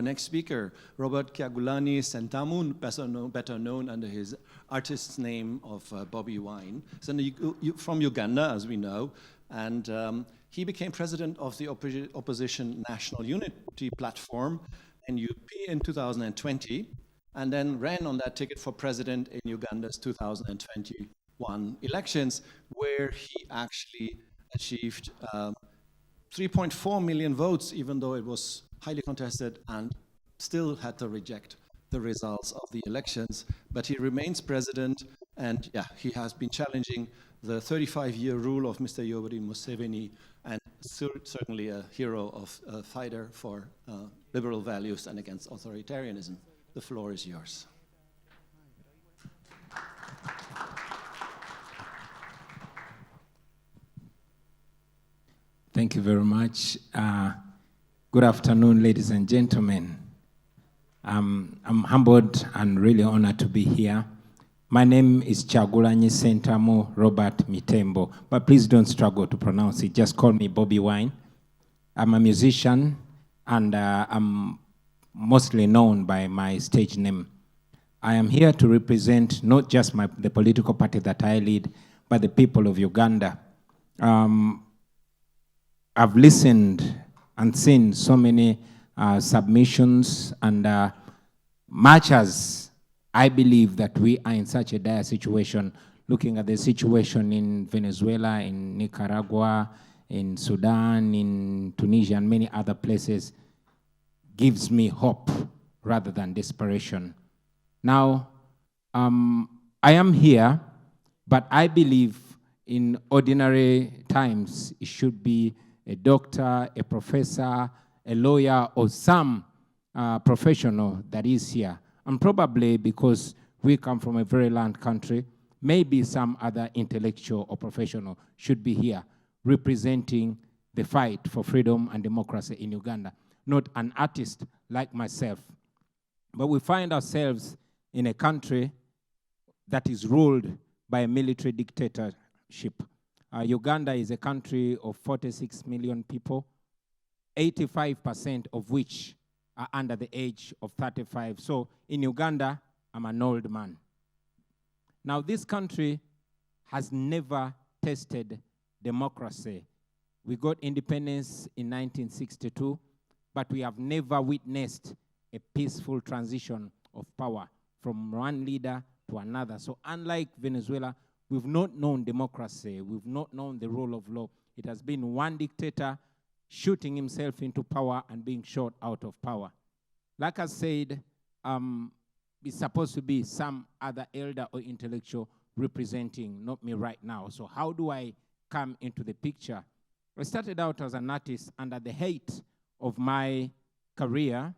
our next speaker, Robert Kyagulanyi Sentamu, better known under his artist's name of Bobi Wine. He's from Uganda, as we know, and he became president of the opposition National Unity Platform, NUP, in 2020, and then ran on that ticket for president in Uganda's 2021 elections, where he actually achieved 3.4 million votes, even though it was highly contested, and still had to reject the results of the elections. But he remains president, and yeah, he has been challenging the 35-year rule of Mr. Yoweri Museveni, and certainly a hero of a fighter for liberal values and against authoritarianism. The floor is yours. Thank you very much. Good afternoon, ladies and gentlemen. I'm humbled and really honored to be here. My name is Kyagulanyi Sentamu Robert Mitembo, but please don't struggle to pronounce it. Just call me Bobi Wine. I'm a musician, and I'm mostly known by my stage name. I am here to represent not just the political party that I lead, but the people of Uganda. I've listened and seen so many submissions, and much as I believe that we are in such a dire situation, looking at the situation in Venezuela, in Nicaragua, in Sudan, in Tunisia, and many other places, gives me hope rather than desperation. Now, I am here, but I believe in ordinary times it should be a doctor, a professor, a lawyer, or some professional that is here. And probably because we come from a very land country, maybe some other intellectual or professional should be here representing the fight for freedom and democracy in Uganda, not an artist like myself. But we find ourselves in a country that is ruled by a military dictatorship. Uganda is a country of 46 million people, 85% of which are under the age of 35. So in Uganda, I'm an old man. Now, this country has never tasted democracy. We got independence in 1962, but we have never witnessed a peaceful transition of power from one leader to another. So unlike Venezuela, we've not known democracy. We've not known the rule of law. It has been one dictator shooting himself into power and being shot out of power. Like I said, it's supposed to be some other elder or intellectual representing, not me right now. So how do I come into the picture? I started out as an artist, and at the height of my career,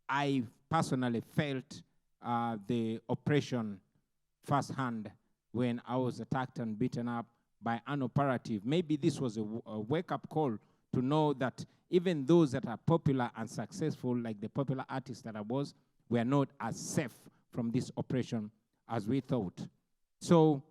I personally felt the oppression firsthand when I was attacked and beaten up by an operative. Maybe this was a wake-up call to know that even those that are popular and successful, like the popular artist that I was, were not as safe from this oppression as we thought. So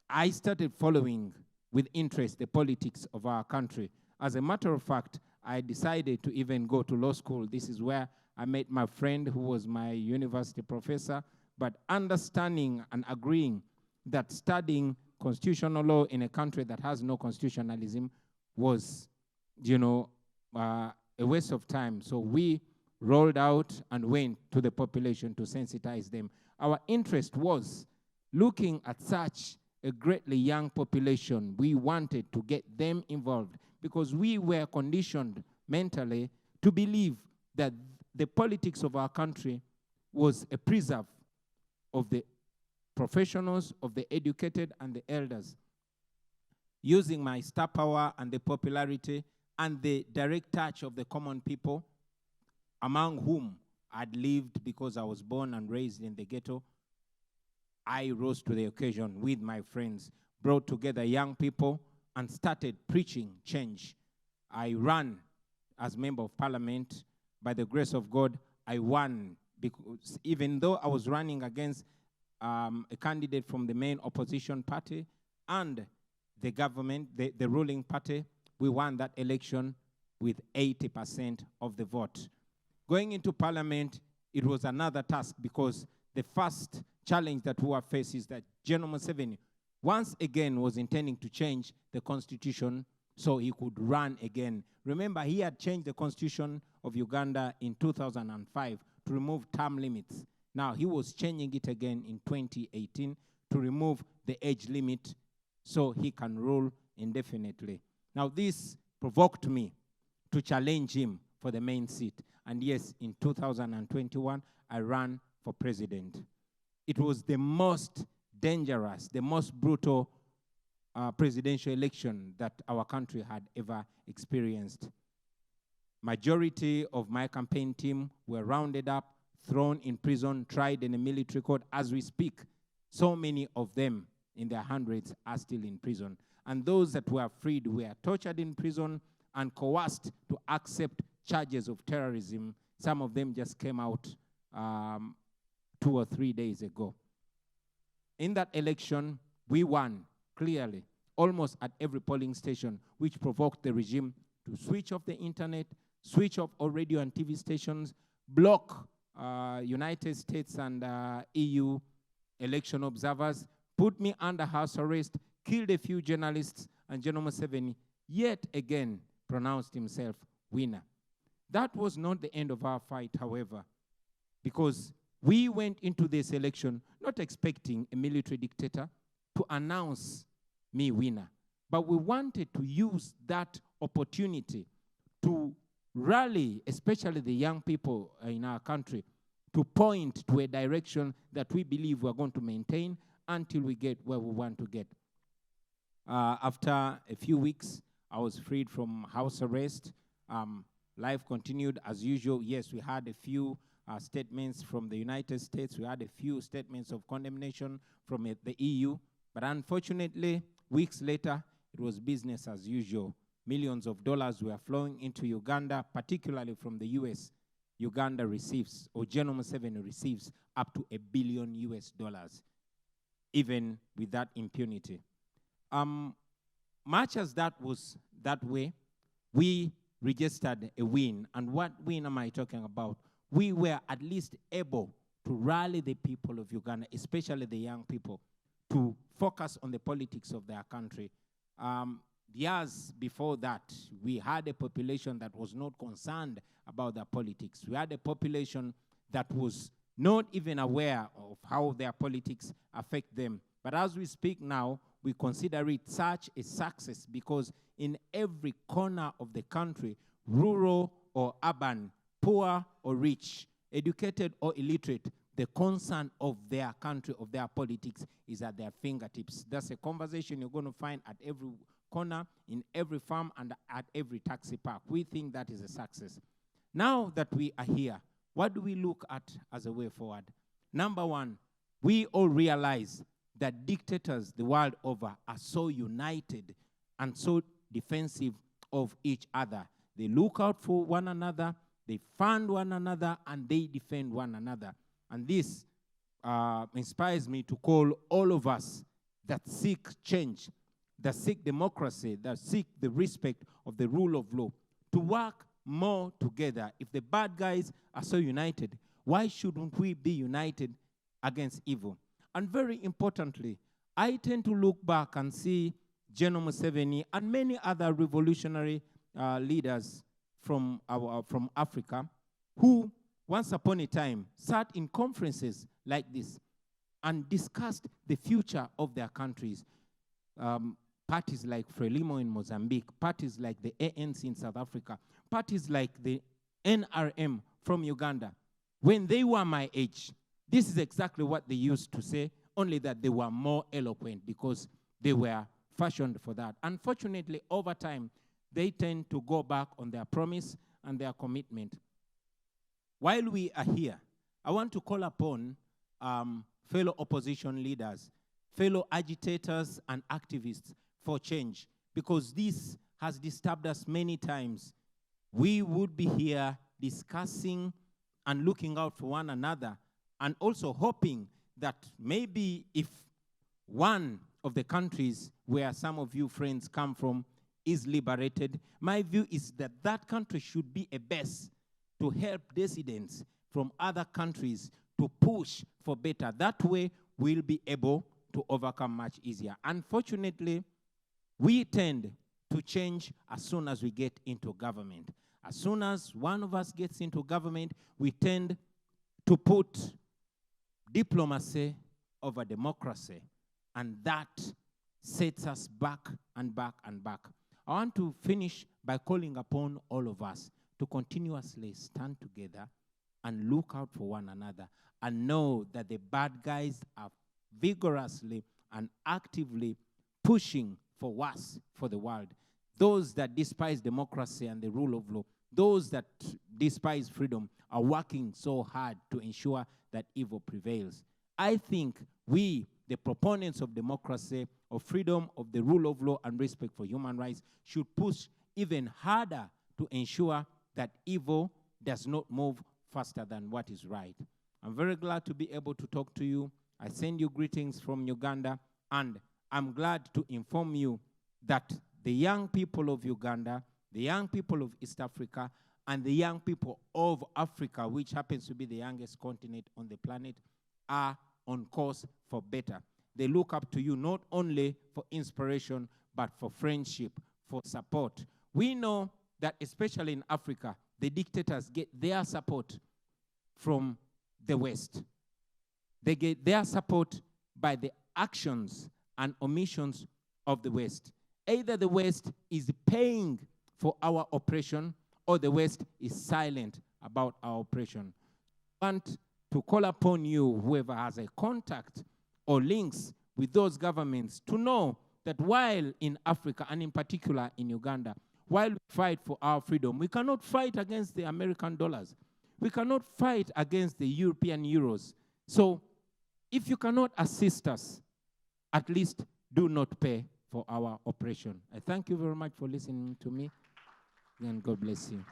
I started following with interest the politics of our country. As a matter of fact, I decided to even go to law school. This is where I met my friend who was my university professor, but understanding and agreeing that studying constitutional law in a country that has no constitutionalism was, a waste of time. So we rolled out and went to the population to sensitize them. Our interest was looking at such a greatly young population. We wanted to get them involved because we were conditioned mentally to believe that the politics of our country was a preserve of the professionals, of the educated, and the elders. Using my star power and the popularity and the direct touch of the common people, among whom I'd lived because I was born and raised in the ghetto, I rose to the occasion with my friends, brought together young people, and started preaching change. I ran as member of parliament. By the grace of God, I won, because even though I was running against a candidate from the main opposition party and the government, the ruling party, we won that election with 80% of the vote. Going into parliament, it was another task because the first challenge that we were faced is that General Museveni once again was intending to change the constitution so he could run again. Remember, he had changed the constitution of Uganda in 2005 to remove term limits. Now, he was changing it again in 2018 to remove the age limit so he can rule indefinitely. Now, this provoked me to challenge him for the main seat. And yes, in 2021, I ran for president. It was the most dangerous, the most brutal presidential election that our country had ever experienced. Majority of my campaign team were rounded up, thrown in prison, tried in a military court. As we speak, so many of them in their hundreds are still in prison. And those that were freed were tortured in prison and coerced to accept charges of terrorism. Some of them just came out 2 or 3 days ago. In that election, we won clearly, almost at every polling station, which provoked the regime to switch off the internet, switch off all radio and TV stations, block United States and EU election observers, put me under house arrest, killed a few journalists, and General Museveni yet again pronounced himself winner. That was not the end of our fight, however, because we went into this election not expecting a military dictator to announce me winner, but we wanted to use that opportunity to rally, especially the young people in our country, to point to a direction that we believe we're going to maintain until we get where we want to get. After a few weeks, I was freed from house arrest. Life continued as usual. Yes, we had a few statements from the United States. We had a few statements of condemnation from the EU. But unfortunately, weeks later, it was business as usual. Millions of dollars were flowing into Uganda, particularly from the US. Uganda receives, or General Museveni receives, up to $1 billion US, even with that impunity. Much as that was that way, we registered a win. And what win am I talking about? We were at least able to rally the people of Uganda, especially the young people, to focus on the politics of their country. Years before that, we had a population that was not concerned about their politics. We had a population that was not even aware of how their politics affect them. But as we speak now, we consider it such a success because in every corner of the country, rural or urban, poor or rich, educated or illiterate, the concern of their country, of their politics, is at their fingertips. That's a conversation you're going to find at every corner, in every farm, and at every taxi park. We think that is a success. Now that we are here, what do we look at as a way forward? Number one, we all realize that dictators the world over are so united and so defensive of each other. They look out for one another, they fund one another, and they defend one another. And this inspires me to call all of us that seek change, that seek democracy, that seek the respect of the rule of law, to work more together. If the bad guys are so united, why shouldn't we be united against evil? And very importantly, I tend to look back and see General Museveni and many other revolutionary leaders from Africa who, once upon a time, sat in conferences like this and discussed the future of their countries. Parties like Frelimo in Mozambique, parties like the ANC in South Africa, parties like the NRM from Uganda. When they were my age, this is exactly what they used to say, only that they were more eloquent because they were fashioned for that. Unfortunately, over time, they tend to go back on their promise and their commitment. While we are here, I want to call upon fellow opposition leaders, fellow agitators and activists for change, because this has disturbed us many times. We would be here discussing and looking out for one another, and also hoping that maybe if one of the countries where some of you friends come from is liberated, my view is that that country should be a base to help dissidents from other countries to push for better. That way, we'll be able to overcome much easier. Unfortunately, we tend to change as soon as we get into government. As soon as one of us gets into government, we tend to put diplomacy over democracy, and that sets us back and back and back. I want to finish by calling upon all of us to continuously stand together and look out for one another and know that the bad guys are vigorously and actively pushing for worse for the world. Those that despise democracy and the rule of law, those that despise freedom are working so hard to ensure that evil prevails. I think we, the proponents of democracy, of freedom, of the rule of law, and respect for human rights, should push even harder to ensure that evil does not move faster than what is right. I'm very glad to be able to talk to you. I send you greetings from Uganda, and I'm glad to inform you that the young people of Uganda, the young people of East Africa, and the young people of Africa, which happens to be the youngest continent on the planet, are on course for better. They look up to you not only for inspiration, but for friendship, for support. We know that especially in Africa, the dictators get their support from the West. They get their support by the actions and omissions of the West. Either the West is paying for our oppression, or the West is silent about our oppression. I want to call upon you, whoever has a contact or links with those governments, to know that while in Africa, and in particular in Uganda, while we fight for our freedom, we cannot fight against the American dollars. We cannot fight against the European euros. So if you cannot assist us, at least do not pay for our oppression. I thank you very much for listening to me, and God bless you.